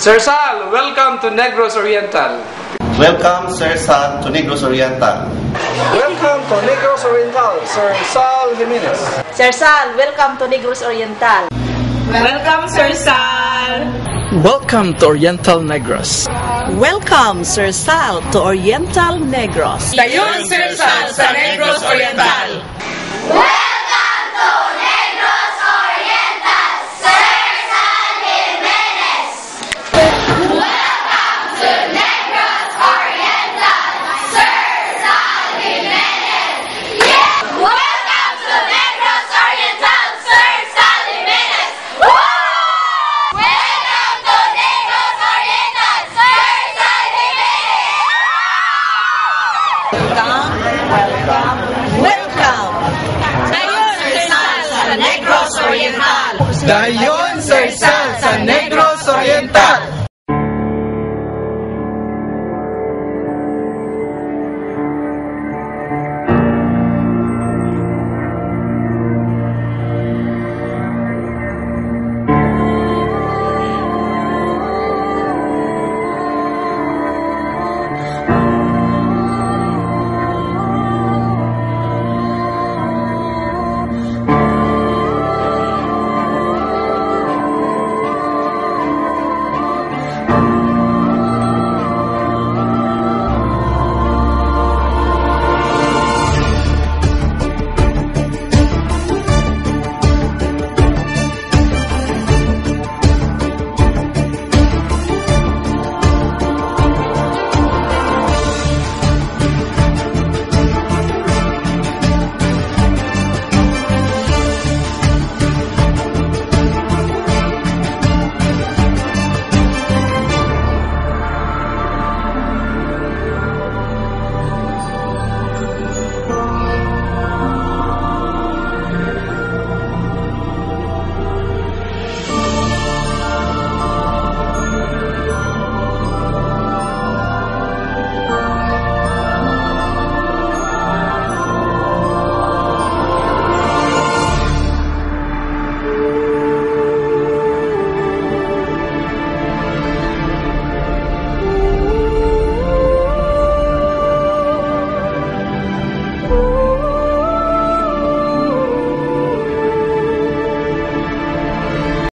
Sir Sal, welcome to Negros Oriental. Welcome, Sir Sal, to Negros Oriental. Welcome to Negros Oriental, Sir Sal Jimenez. Sir Sal, welcome to Negros Oriental. Welcome, Sir Sal. Welcome to Oriental Negros. Welcome, Sir Sal, to Oriental Negros. Dayon, Sir Sal, sa Negros Oriental. Welcome to Negros Oriental, Sir Sal Jimenez. Welcome to Negros Oriental, Sir Sal Jimenez. Yeah. Welcome to Negros Oriental, Sir Sal Jimenez. Woo! Welcome to Negros Oriental, Sir Sal Welcome! Dayon, Sir Sal, sa Negros Oriental. Dayon, Sir Sal, sa Negros